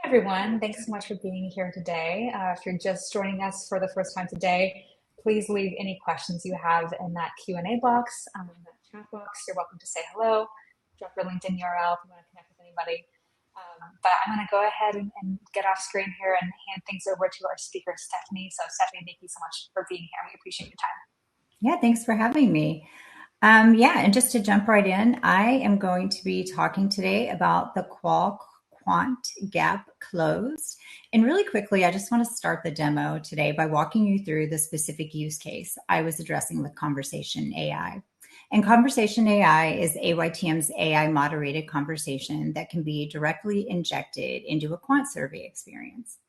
Everyone. Thanks so much for being here today. If you're just joining us for the first time today, please leave any questions you have in that Q&A box, in that chat box. You're welcome to say hello, drop your LinkedIn URL if you want to connect with anybody. But I'm going to go ahead and get off screen here and hand things over to our speaker, Stephanie. So Stephanie, thank you so much for being here. We appreciate your time. Yeah, thanks for having me. And just to jump right in, I am going to be talking today about the Qual-Quant gap closed. And really quickly, I just want to start the demo today by walking you through the specific use case I was addressing with Conversation AI. And Conversation AI is AYTM's AI moderated conversation that can be directly injected into a quant survey experience.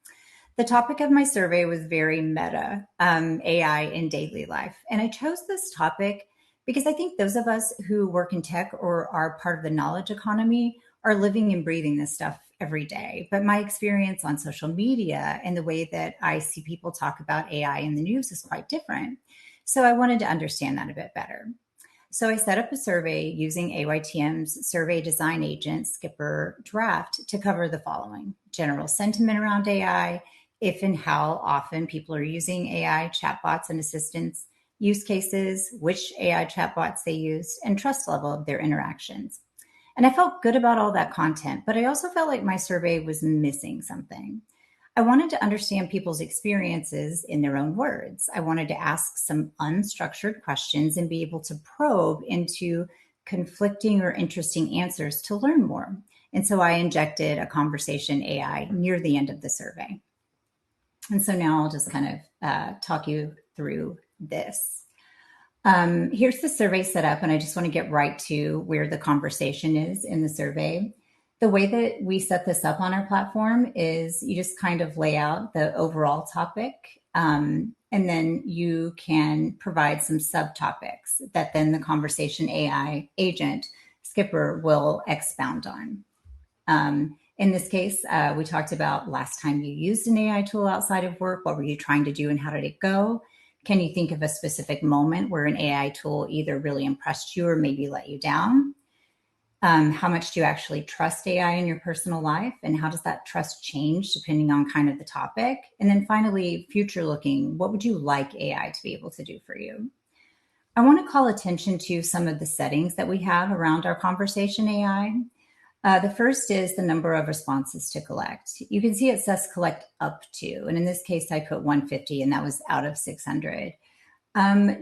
The topic of my survey was very meta, AI in daily life. And I chose this topic because I think those of us who work in tech or are part of the knowledge economy are living and breathing this stuff every day. But my experience on social media and the way that I see people talk about AI in the news is quite different. So I wanted to understand that a bit better. So I set up a survey using AYTM's survey design agent, Skipper Draft, to cover the following: general sentiment around AI, if and how often people are using AI chatbots and assistants, use cases, which AI chatbots they used, and trust level of their interactions. And I felt good about all that content, but I also felt like my survey was missing something. I wanted to understand people's experiences in their own words. I wanted to ask some unstructured questions and be able to probe into conflicting or interesting answers to learn more. And so I injected a conversation AI near the end of the survey. And so now I'll just kind of talk you through this. Here's the survey set up, and I just want to get right to where the conversation is in the survey. The way that we set this up on our platform is you just kind of lay out the overall topic, and then you can provide some subtopics that then the conversation AI agent, Skipper, will expound on. In this case, we talked about last time you used an AI tool outside of work. What were you trying to do and how did it go? Can you think of a specific moment where an AI tool either really impressed you or maybe let you down? How much do you actually trust AI in your personal life? And how does that trust change depending on kind of the topic? And then finally, future looking, what would you like AI to be able to do for you? I want to call attention to some of the settings that we have around our conversation AI. The first is the number of responses to collect. You can see it says collect up to, and in this case, I put 150 and that was out of 600.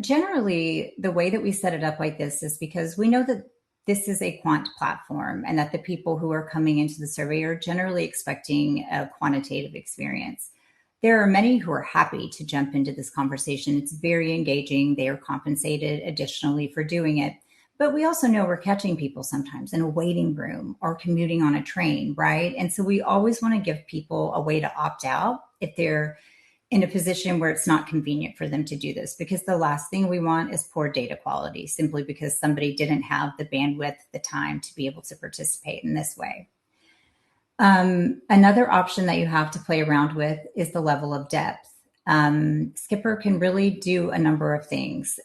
Generally, the way that we set it up like this is because we know that this is a quant platform and that the people who are coming into the survey are generally expecting a quantitative experience. There are many who are happy to jump into this conversation. It's very engaging. They are compensated additionally for doing it. But we also know we're catching people sometimes in a waiting room or commuting on a train, right? And so we always want to give people a way to opt out if they're in a position where it's not convenient for them to do this, because the last thing we want is poor data quality simply because somebody didn't have the bandwidth, the time to be able to participate in this way. Another option that you have to play around with is the level of depth. Skipper can really do a number of things.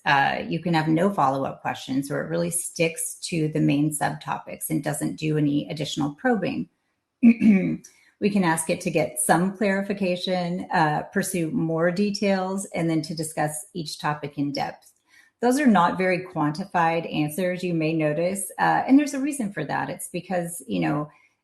You can have no follow-up questions, or it really sticks to the main subtopics and doesn't do any additional probing. We can ask it to get some clarification, pursue more details, and then to discuss each topic in depth. Those are not very quantified answers, you may notice, and there's a reason for that. It's because,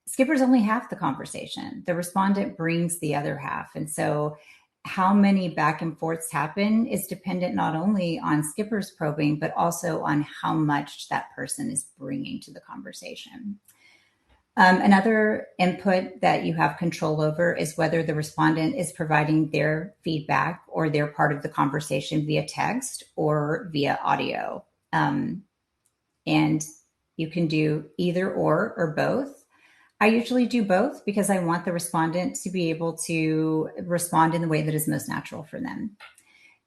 Skipper's only half the conversation. The respondent brings the other half. And so how many back and forths happen is dependent not only on Skipper's probing, but also on how much that person is bringing to the conversation. Another input that you have control over is whether the respondent is providing their feedback or their part of the conversation via text or via audio. And you can do either or both. I usually do both because I want the respondent to be able to respond in the way that is most natural for them.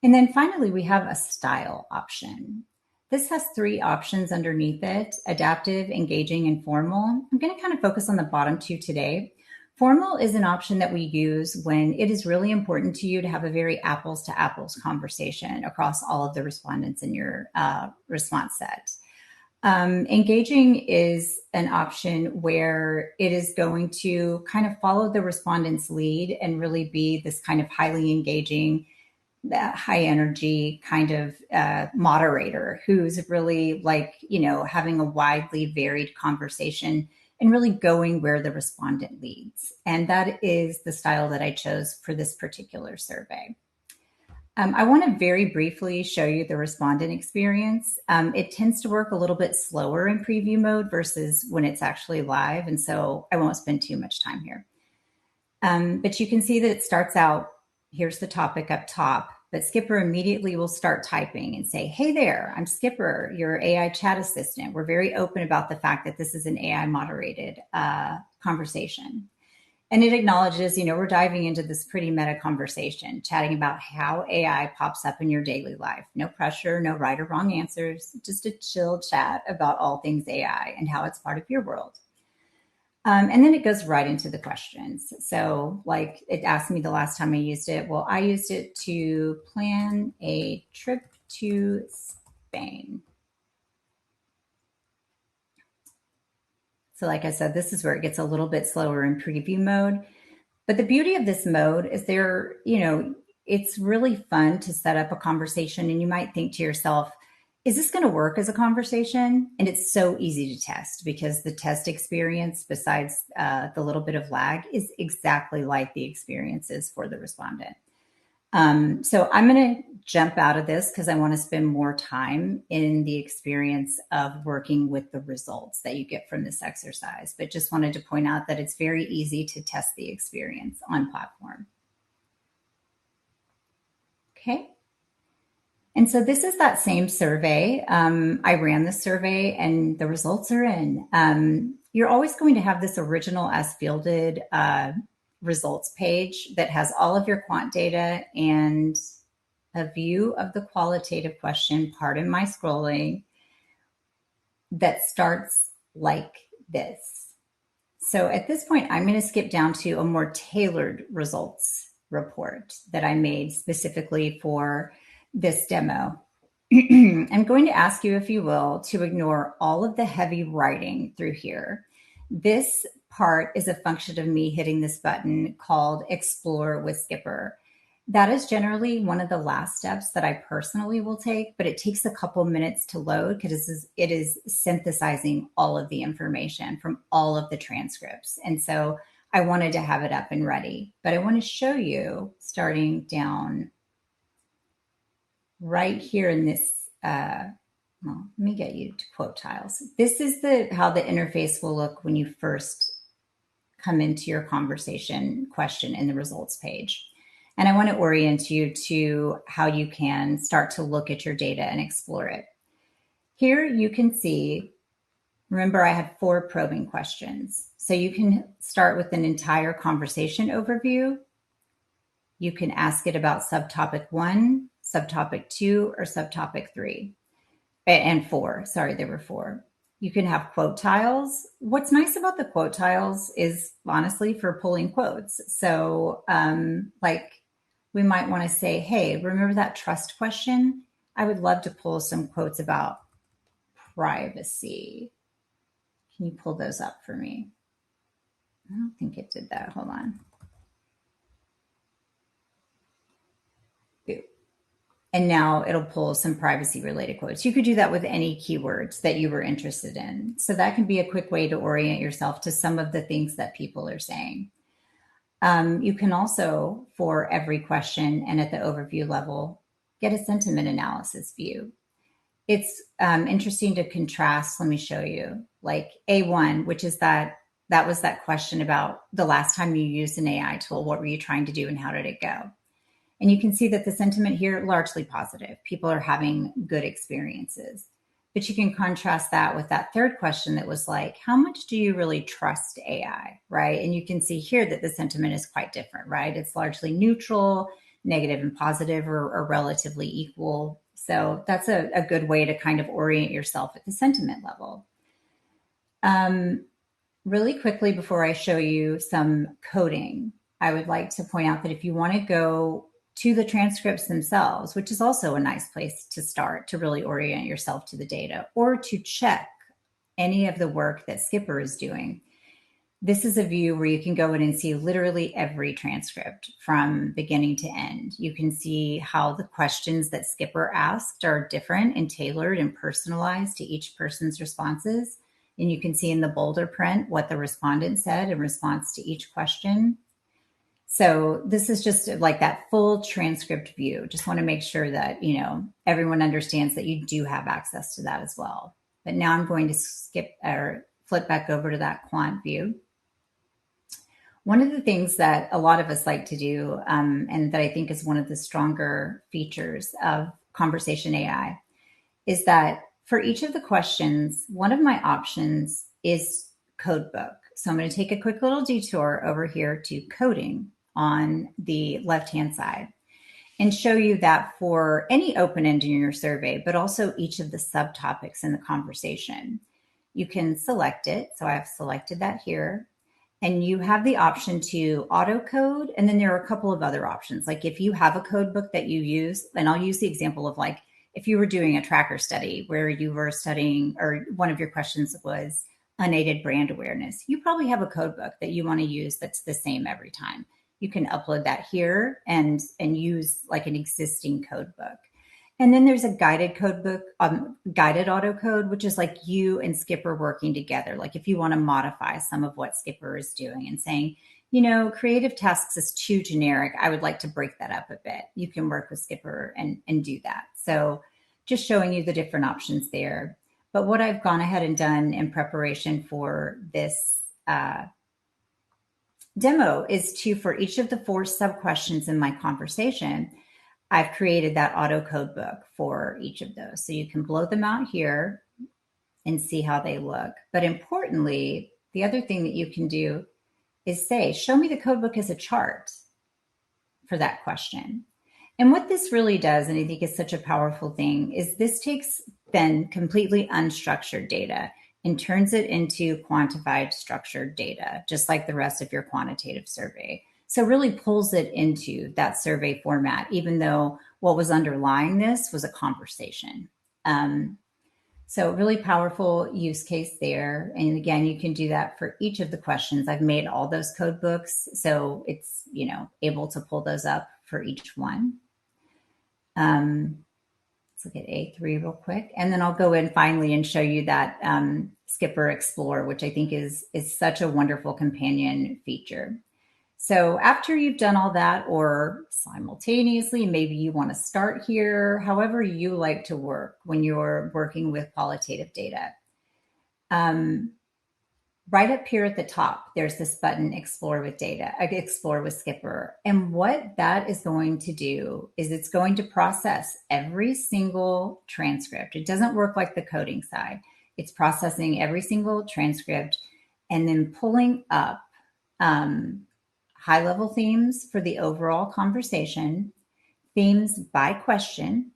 And then finally, we have a style option. This has 3 options underneath it: adaptive, engaging, and formal. I'm going to kind of focus on the bottom 2 today. Formal is an option that we use when it is really important to you to have a very apples to apples conversation across all of the respondents in your response set. Engaging is an option where it is going to kind of follow the respondent's lead and really be this kind of highly engaging, high energy kind of moderator who's really like, having a widely varied conversation and really going where the respondent leads. And that is the style that I chose for this particular survey. I want to very briefly show you the respondent experience. It tends to work a little bit slower in preview mode versus when it's actually live. And so I won't spend too much time here. But you can see that it starts out, here's the topic up top, but Skipper immediately will start typing and say, hey there, I'm Skipper, your AI chat assistant. We're very open about the fact that this is an AI moderated conversation. And it acknowledges, we're diving into this pretty meta conversation, chatting about how AI pops up in your daily life. No pressure, no right or wrong answers, just a chill chat about all things AI and how it's part of your world. And then it goes right into the questions. So like it asked me the last time I used it. Well, I used it to plan a trip to Spain. So like I said, this is where it gets a little bit slower in preview mode. But the beauty of this mode is it's really fun to set up a conversation and you might think to yourself, is this going to work as a conversation? And it's so easy to test because the test experience, besides the little bit of lag, is exactly like the experiences for the respondent. So I'm going to jump out of this because I want to spend more time in the experience of working with the results that you get from this exercise. But just wanted to point out that it's very easy to test the experience on platform. Okay. And so this is that same survey. I ran the survey and the results are in. You're always going to have this original as fielded results page that has all of your quant data and a view of the qualitative question, pardon my scrolling, that starts like this. So at this point, I'm going to skip down to a more tailored results report that I made specifically for this demo. I'm going to ask you, if you will, to ignore all of the heavy writing through here. This part is a function of me hitting this button called Explore with Skipper. That is generally one of the last steps that I personally will take, but it takes a couple minutes to load because it is synthesizing all of the information from all of the transcripts. And so I wanted to have it up and ready, but I want to show you starting down right here in this, well, let me get you to quote tiles. This is how the interface will look when you first come into your conversation question in the results page. And I want to orient you to how you can start to look at your data and explore it. Here you can see, remember I had 4 probing questions. So you can start with an entire conversation overview. You can ask it about subtopic 1, subtopic 2, or subtopic 3 and 4. Sorry, there were 4. You can have quote tiles. What's nice about the quote tiles is honestly for pulling quotes. So like we might want to say, hey, remember that trust question? I would love to pull some quotes about privacy. Can you pull those up for me? I don't think it did that. Hold on. And now it'll pull some privacy related quotes. You could do that with any keywords that you were interested in. So that can be a quick way to orient yourself to some of the things that people are saying. You can also, for every question and at the overview level, get a sentiment analysis view. It's interesting to contrast. Let me show you. Like A1, which is that was that question about the last time you used an AI tool. What were you trying to do and how did it go? And you can see that the sentiment here, largely positive. People are having good experiences. But you can contrast that with that third question that was like, how much do you really trust AI, right? And you can see here that the sentiment is quite different, right? It's largely neutral, negative and positive are relatively equal. So that's a good way to kind of orient yourself at the sentiment level. Really quickly, before I show you some coding, I would like to point out that if you want to go to the transcripts themselves, which is also a nice place to start to really orient yourself to the data, or to check any of the work that Skipper is doing. This is a view where you can go in and see literally every transcript from beginning to end. You can see how the questions that Skipper asked are different and tailored and personalized to each person's responses. And you can see in the bolder print what the respondent said in response to each question. So this is just like that full transcript view. Just want to make sure that, everyone understands that you do have access to that as well. But now I'm going to skip or flip back over to that quant view. One of the things that a lot of us like to do, and that I think is one of the stronger features of conversation AI, is that for each of the questions, one of my options is codebook. So I'm going to take a quick little detour over here to coding on the left-hand side and show you that for any open-end in your survey, but also each of the subtopics in the conversation, you can select it. So I've selected that here. And you have the option to auto code. And then there are a couple of other options. Like if you have a code book that you use, and I'll use the example of like, if you were doing a tracker study where you were studying, or one of your questions was unaided brand awareness, you probably have a code book that you want to use that's the same every time. You can upload that here and use like an existing code book. And then there's a guided code book, guided auto code, which is like you and Skipper working together. Like if you want to modify some of what Skipper is doing and saying, creative tasks is too generic, I would like to break that up a bit. You can work with Skipper and do that. So just showing you the different options there. But what I've gone ahead and done in preparation for this demo is to, for each of the 4 sub questions in my conversation, I've created that auto code book for each of those. So you can blow them out here and see how they look. But importantly, the other thing that you can do is say, show me the code book as a chart for that question. And what this really does, and I think is such a powerful thing, is this takes then completely unstructured data and turns it into quantified structured data, just like the rest of your quantitative survey. So really pulls it into that survey format, even though what was underlying this was a conversation. So really powerful use case there. And again, you can do that for each of the questions. I've made all those code books, so it's, able to pull those up for each one. Let's look at A3 real quick. And then I'll go in finally and show you that Skipper Explore, which I think is such a wonderful companion feature. So after you've done all that, or simultaneously, maybe you want to start here, however you like to work when you're working with qualitative data. Right up here at the top, there's this button, Explore with Data, Explore with Skipper. And what that is going to do is it's going to process every single transcript. It doesn't work like the coding side. It's processing every single transcript and then pulling up high-level themes for the overall conversation, themes by question,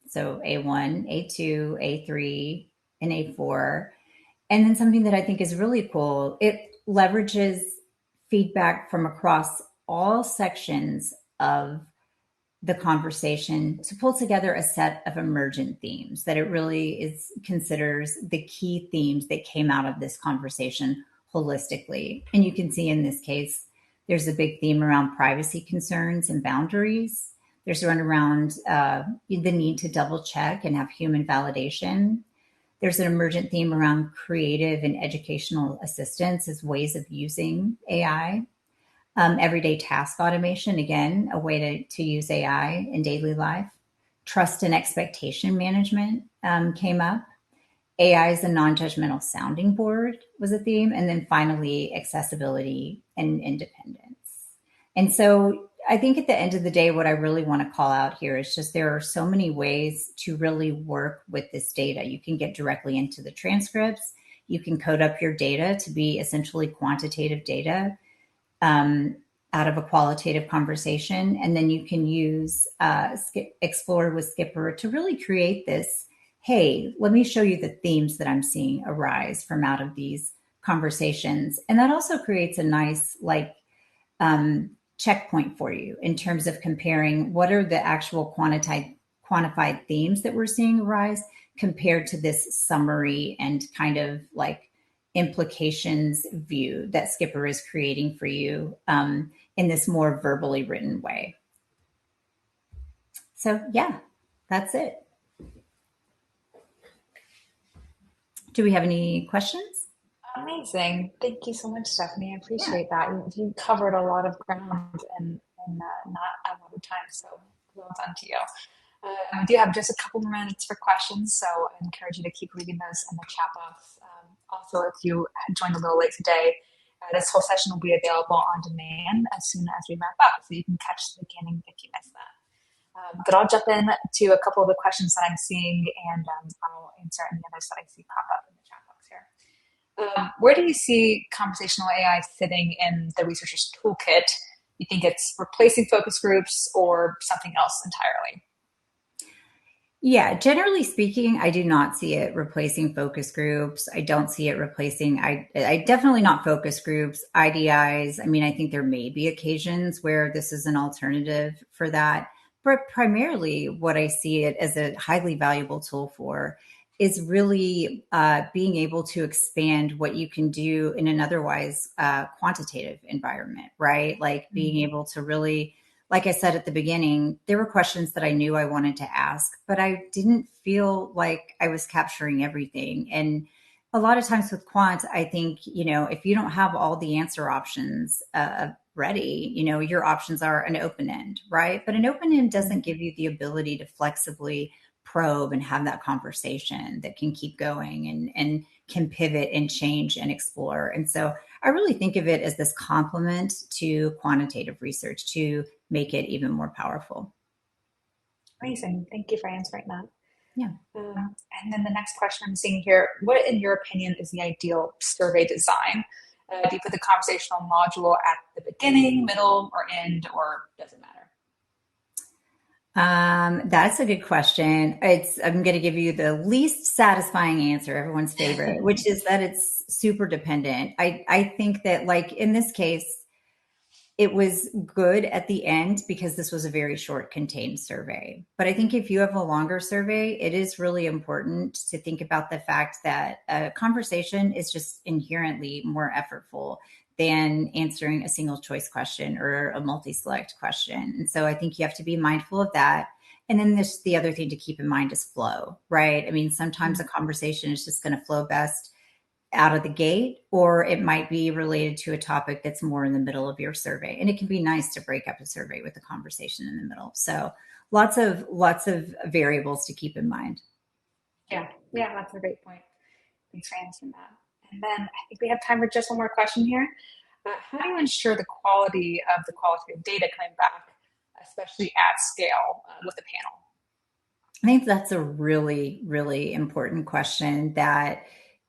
so A1, A2, A3, and A4. And then something that I think is really cool, it leverages feedback from across all sections of the conversation to pull together a set of emergent themes that it really considers the key themes that came out of this conversation holistically. And you can see in this case, there's a big theme around privacy concerns and boundaries. There's one around the need to double check and have human validation. There's an emergent theme around creative and educational assistance as ways of using AI. Everyday task automation, again, a way to use AI in daily life. Trust and expectation management came up. AI as a non-judgmental sounding board was a theme. And then finally, accessibility and independence. And so I think at the end of the day, what I really want to call out here is just there are so many ways to really work with this data. You can get directly into the transcripts. You can code up your data to be essentially quantitative data out of a qualitative conversation. And then you can use Explore with Skipper to really create this, hey, let me show you the themes that I'm seeing arise from out of these conversations. And that also creates a nice, checkpoint for you in terms of comparing what are the actual quantified themes that we're seeing arise compared to this summary and kind of like implications view that Skipper is creating for you in this more verbally written way. So yeah, that's it. Do we have any questions? Amazing. Thank you so much, Stephanie. I Yeah. appreciate that. You covered a lot of ground in not a lot of time, so well done to you. We do have just a couple more minutes for questions, so I encourage you to keep leaving those in the chat box. Also, if you joined a little late today, this whole session will be available on demand as soon as we wrap up, so you can catch the beginning if you missed that. But I'll jump in to a couple of the questions that I'm seeing, and I'll answer any others that I see pop up in the chat box here. Where do you see conversational AI fitting in the researcher's toolkit? You think it's replacing focus groups or something else entirely? Yeah, generally speaking, I do not see it replacing focus groups. I don't see it replacing, I definitely not focus groups, IDIs. I mean, I think there may be occasions where this is an alternative for that. But primarily, what I see it as a highly valuable tool for is really being able to expand what you can do in an otherwise quantitative environment, right? Like being able to really, like I said at the beginning, there were questions that I knew I wanted to ask, but I didn't feel like I was capturing everything. And a lot of times with quant, I think, if you don't have all the answer options ready, your options are an open end, right? But an open end doesn't give you the ability to flexibly probe and have that conversation that can keep going and can pivot and change and explore. And so I really think of it as this complement to quantitative research to make it even more powerful. Amazing. Thank you for answering that. Yeah. And then the next question I'm seeing here, what in your opinion is the ideal survey design? Do you put the conversational module at the beginning, middle, or end, or does it matter? That's a good question. I'm going to give you the least satisfying answer, everyone's favorite, which is that it's super dependent. I think that like in this case, it was good at the end because this was a very short contained survey. But I think if you have a longer survey, it is really important to think about the fact that a conversation is just inherently more effortful than answering a single choice question or a multi-select question. And so I think you have to be mindful of that. And then the other thing to keep in mind is flow, right? I mean, sometimes a conversation is just going to flow best out of the gate, or it might be related to a topic that's more in the middle of your survey. And it can be nice to break up a survey with a conversation in the middle. So lots of variables to keep in mind. Yeah, that's a great point. Thanks for answering that. And then I think we have time for just one more question here. How do you ensure the quality of the qualitative data coming back, especially at scale with the panel? I think that's a really, really important question that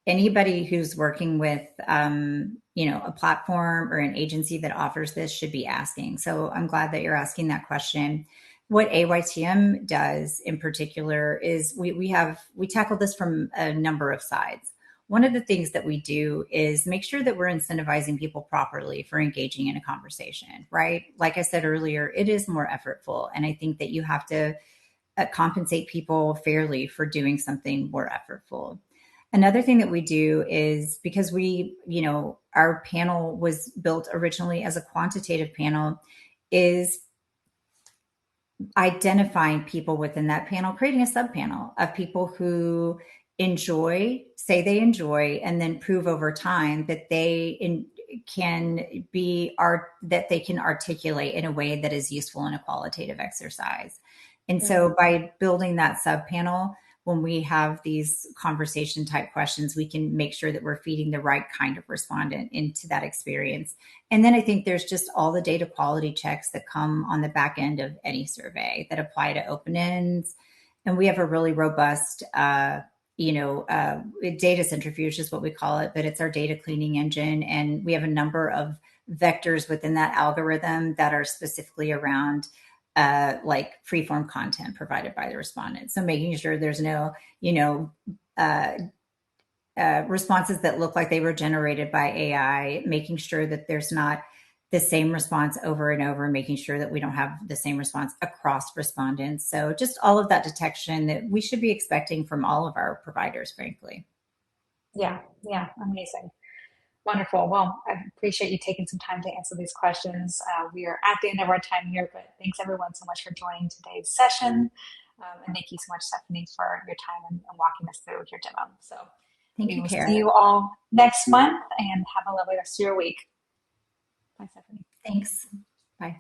anybody who's working with, a platform or an agency that offers this should be asking. So I'm glad that you're asking that question. What AYTM does in particular is we tackle this from a number of sides. One of the things that we do is make sure that we're incentivizing people properly for engaging in a conversation, right? Like I said earlier, it is more effortful. And I think that you have to compensate people fairly for doing something more effortful. Another thing that we do is because our panel was built originally as a quantitative panel, is identifying people within that panel, creating a subpanel of people who say they enjoy, and then prove over time that they can articulate in a way that is useful in a qualitative exercise. And so by building that subpanel, when we have these conversation type questions, we can make sure that we're feeding the right kind of respondent into that experience. And then I think there's just all the data quality checks that come on the back end of any survey that apply to open ends. And we have a really robust, data centrifuge is what we call it, but it's our data cleaning engine. And we have a number of vectors within that algorithm that are specifically around like free-form content provided by the respondent. So making sure there's no, responses that look like they were generated by AI, making sure that there's not the same response over and over, making sure that we don't have the same response across respondents. So just all of that detection that we should be expecting from all of our providers, frankly. Yeah, yeah, amazing. Wonderful. Well, I appreciate you taking some time to answer these questions. We are at the end of our time here, but thanks everyone so much for joining today's session. And thank you so much, Stephanie, for your time and walking us through your demo. So Thank we you, will Kara. see you all next month and have a lovely rest of your week. Bye, Stephanie. Thanks. Bye.